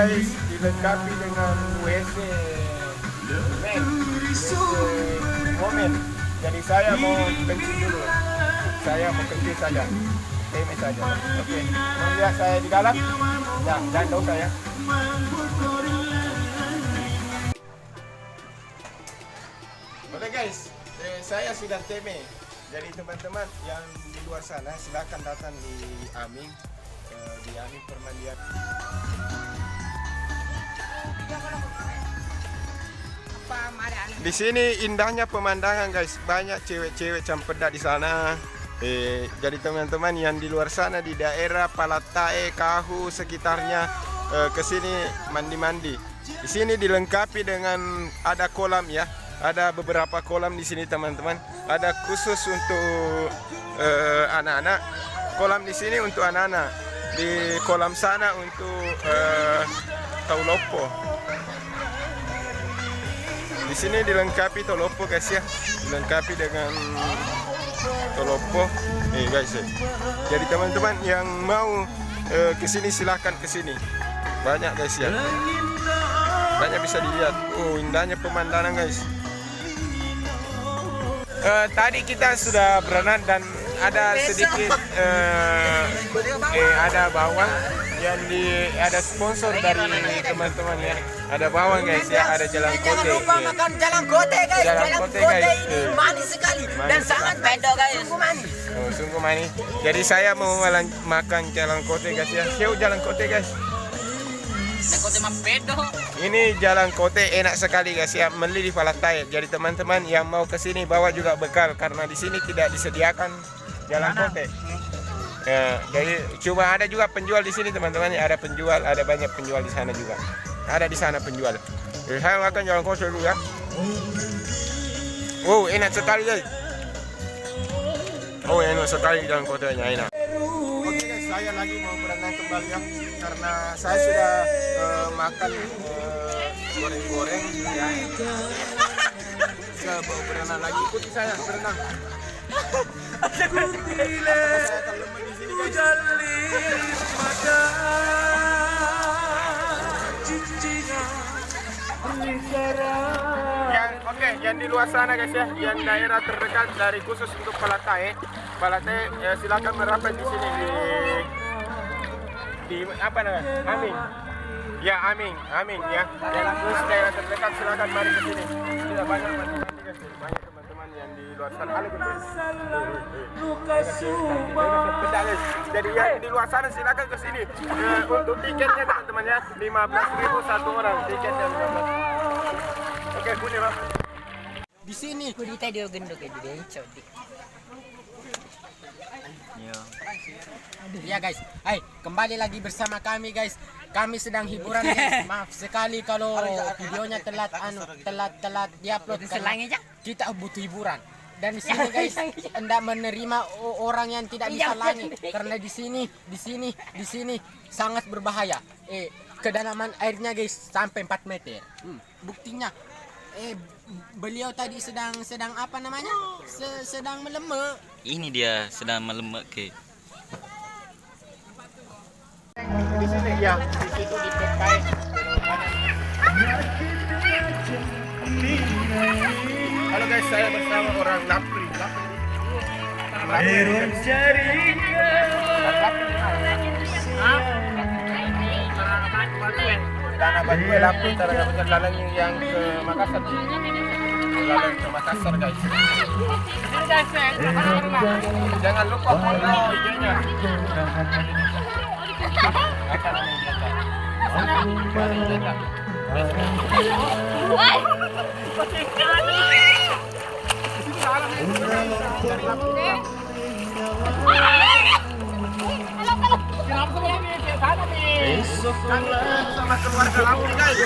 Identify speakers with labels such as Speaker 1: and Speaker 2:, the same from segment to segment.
Speaker 1: guys dilengkapi dengan WC momen. Jadi saya mau kencing dulu. Saya mau kencing saja. Teme saja. Oke. Mau lihat saya di dalam? Ya, jangan tahu saya. Oke guys, saya sudah teme. Jadi teman-teman yang di luar sana silakan datang di Aming, Permandian. Di sini indahnya pemandangan guys, banyak cewek-cewek campedak di sana. Jadi teman-teman yang di luar sana di daerah Palatae, Kahu sekitarnya kesini mandi-mandi. Di sini dilengkapi dengan ada kolam ya. Ada beberapa kolam di sini teman-teman. Ada khusus untuk anak-anak. Kolam di sini untuk anak-anak. Di kolam sana untuk taulopo. Di sini dilengkapi taulopo guys ya. Dilengkapi dengan taulopo. Nih guys ya. Jadi teman-teman yang mau ke sini silahkan ke sini. Banyak guys ya. Banyak bisa dilihat. Oh, indahnya pemandangan guys. Tadi kita sudah berenang dan ada sedikit ada bawang yang ada sponsor dari teman-teman ya. Ada bawang guys ya, ada jalan kote.
Speaker 2: Jangan lupa makan jalan kote guys. Jalan kote ini manis sekali dan sangat beda guys. Sungguh manis.
Speaker 1: Oh, sungguh manis. Jadi saya mau makan jalan kote guys ya. Siu jalan kote guys. Ini jalan kote enak sekali guys ya, beli di Palatae. Jadi teman-teman yang mau ke sini bawa juga bekal karena di sini tidak disediakan jalan kote. Jadi cuma ada juga penjual di sini teman-teman. Ada penjual, ada banyak penjual di sana juga. Ada di sana penjual. Jadi saya makan jalan kote dulu ya. Oh enak sekali guys. Oh enak sekali jalan kotenya, enak. Oke guys, saya lagi mau berenang kembali ya. Karena saya sudah makan goreng-goreng ya. Saya mau berenang lagi, ikuti saya berenang. Saya akan lemah di sini guys. Yang di luar sana guys ya, yang daerah terdekat dari khusus untuk Palatae, silakan merapat di sini di apa namanya? Aming. Ya Aming ya. Terus daerah terdekat silakan mari ke sini. Tidak banyak guys, banyak teman-teman yang di luar sana. Jadi yang di luar sana silakan ke sini. Untuk tiketnya teman-teman ya, 15.000 satu orang tiketnya 15. Oke, punya Pak.
Speaker 2: Di sini kulitnya dia gendut kayak dia codik. Ya guys, hai kembali lagi bersama kami guys. Kami sedang hiburan guys. Maaf sekali kalau videonya telat diupload karena kita butuh hiburan. Dan di sini guys hendak menerima orang yang tidak bisa langi karena di sini sangat berbahaya. Kedalaman airnya guys sampai 4 meter. Buktinya beliau tadi sedang apa namanya? Sedang melemek.
Speaker 3: Ini dia sedang melemek ke.
Speaker 1: Di sini ya, di situ di Pekai. Halo guys, saya bersama orang Lapri. Dana Batue Lapri, cara dapat lalang yang ke Makassar. Lalang ke Makassar guys. Jangan lupa follow IG-nya. Sama keluarga Lapri guys.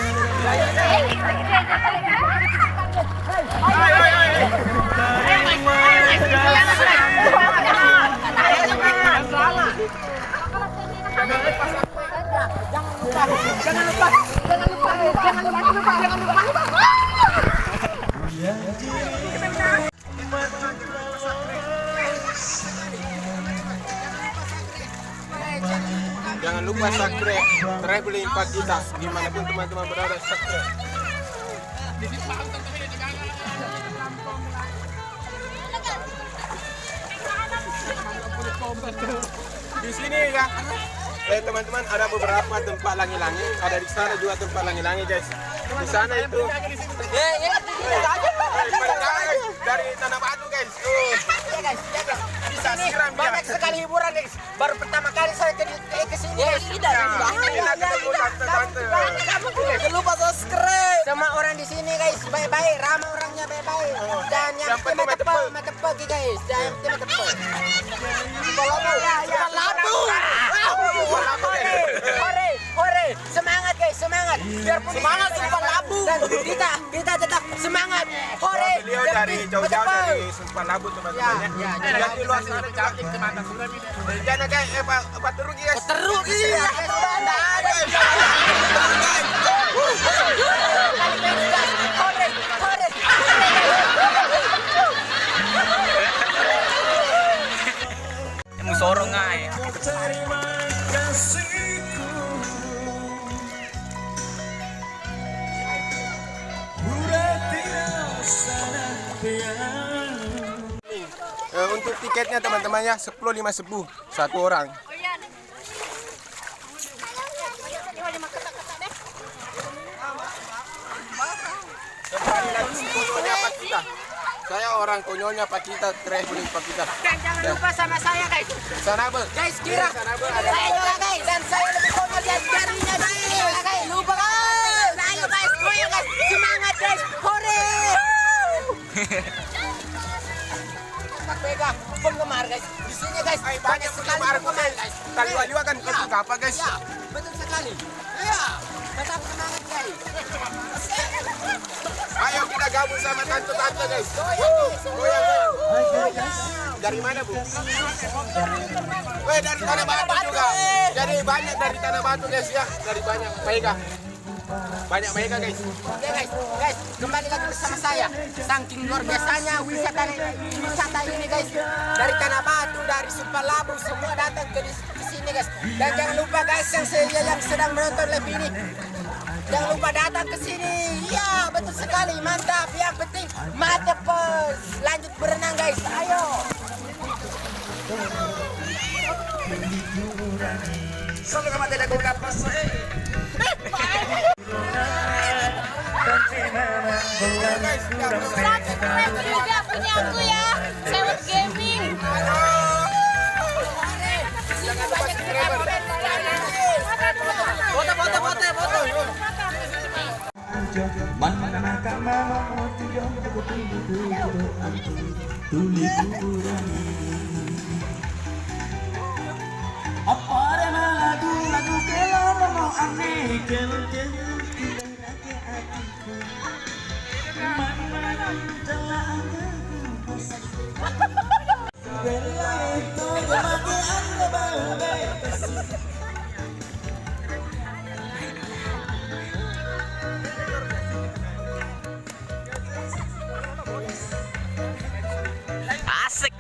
Speaker 2: Jangan lupa.
Speaker 1: Jangan lupa subscribe traveling Pak kita dimanapun teman-teman berada, subscribe. Di sini ya, teman-teman ada beberapa tempat langi-langi, ada di sana juga tempat langi-langi guys. Di sana itu dari tanah batu guys. Bisa siram dia.
Speaker 2: Banyak sekali hiburan guys. Baru pertama kali saya ke sini. Jangan lupa subscribe. Semua orang di sini guys baik-baik, ramah orangnya baik-baik. Dan yang penting mata pagi guys. Dan yang penting mata pagi. Hore, hore, semangat guys, semangat. Biarpun semangat Sumpah Labu. Dan kita tetap semangat. Hore.
Speaker 1: Beliau dari jauh-jauh dari Sumpah Labu teman-teman ya. Yang di luar sana cantik teman-teman. Jangan guys, Pak terugi guys.
Speaker 2: Terugi. Hore, hore.
Speaker 3: Emang sorong ay.
Speaker 1: Untuk tiketnya teman-teman ya 10.000 satu orang. Kembali lagi konyolnya Pak kita. Saya orang konyolnya Pak kita, traveling Pak kita.
Speaker 2: Dan jangan lupa sama saya guys.
Speaker 1: Sanabe.
Speaker 2: Guys, kira
Speaker 1: Sanabe ada.
Speaker 2: saya juga guys. Dan saya lebih konyol dari jarinya guys. Lupa guys. Ayo guys, goyang guys. Semangat guys. Hore. Pegang penggemar guys. Di sini guys banyak sekali penggemar guys.
Speaker 1: Kaliwa kan suka apa guys?
Speaker 2: Ya, betul sekali. Ya, tetap semangat guys.
Speaker 1: Ayo kita gabung sama tante-tante guys.
Speaker 2: Goyang.
Speaker 1: Dari mana Bu? Weh dari Tanah Batu juga. Jadi banyak dari Tanah Batu guys ya. Dari banyak Mega. Banyak Mega guys.
Speaker 2: Oke guys, kembali lagi bersama saya. Saking luar biasanya wisata ini guys. Dari Tanah Batu, dari Sumpah Labu, semua datang ke sini guys. Dan jangan lupa guys yang sedang menonton live ini, jangan lupa datang ke sini. Ya betul sekali, mantap. Yang penting mata pos. Lanjut berenang guys, ayo.
Speaker 4: Solo que mantiene con una paso,
Speaker 5: Subscribe juga punya aku ya, Sewot Gaming.
Speaker 4: Apa ada lagu kalau mau aneh kalau
Speaker 3: Asik.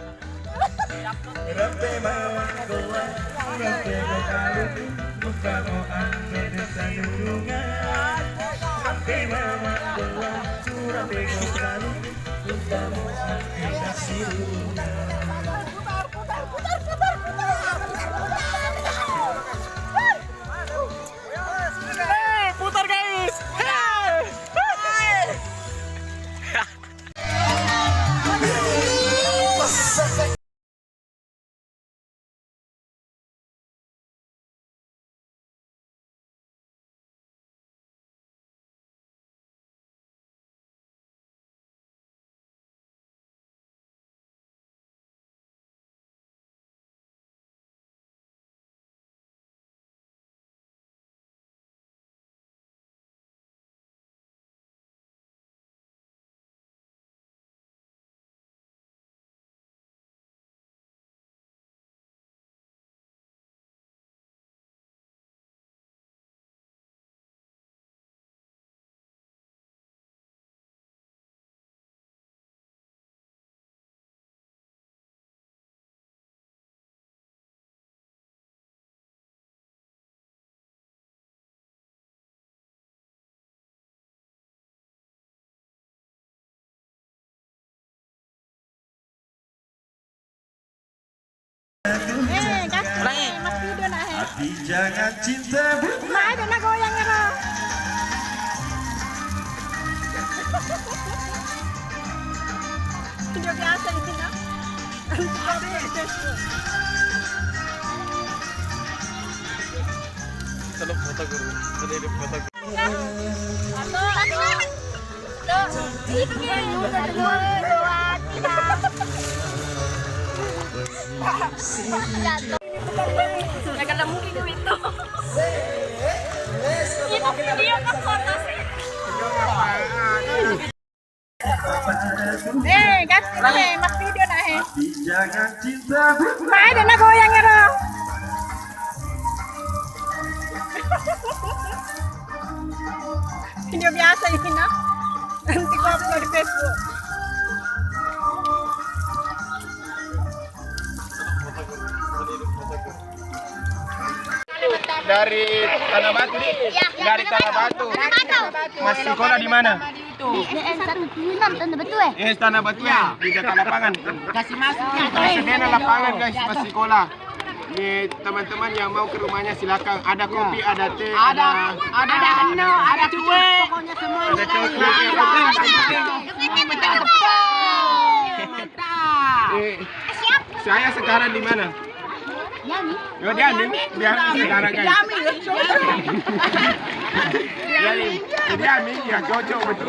Speaker 4: Hati jangan cinta.
Speaker 5: Ada na goyang nga. Hindi biasa ini na. Nagalamukin ko ito. Ito video na foto sih. Gas mas video na
Speaker 4: Hati jangan cinta.
Speaker 5: Ada na goyang nga. Hindi biasa ini na. Nanti ko upload di Facebook.
Speaker 1: Dari Tanah Batu nih. Dari Tanah Batu. Mas sekolah di mana? Tanah Batu ya. Di dekat lapangan.
Speaker 2: Kasih masuk ya.
Speaker 1: Sediana lapangan guys, Mas sekolah. Nih teman-teman yang mau ke rumahnya silakan. Ada kopi, ada teh, ada
Speaker 2: kue. Pokoknya semuanya.
Speaker 1: ada coklat. Saya sekarang di mana? Yo dia sekarang guys. Dia ya cocok betul.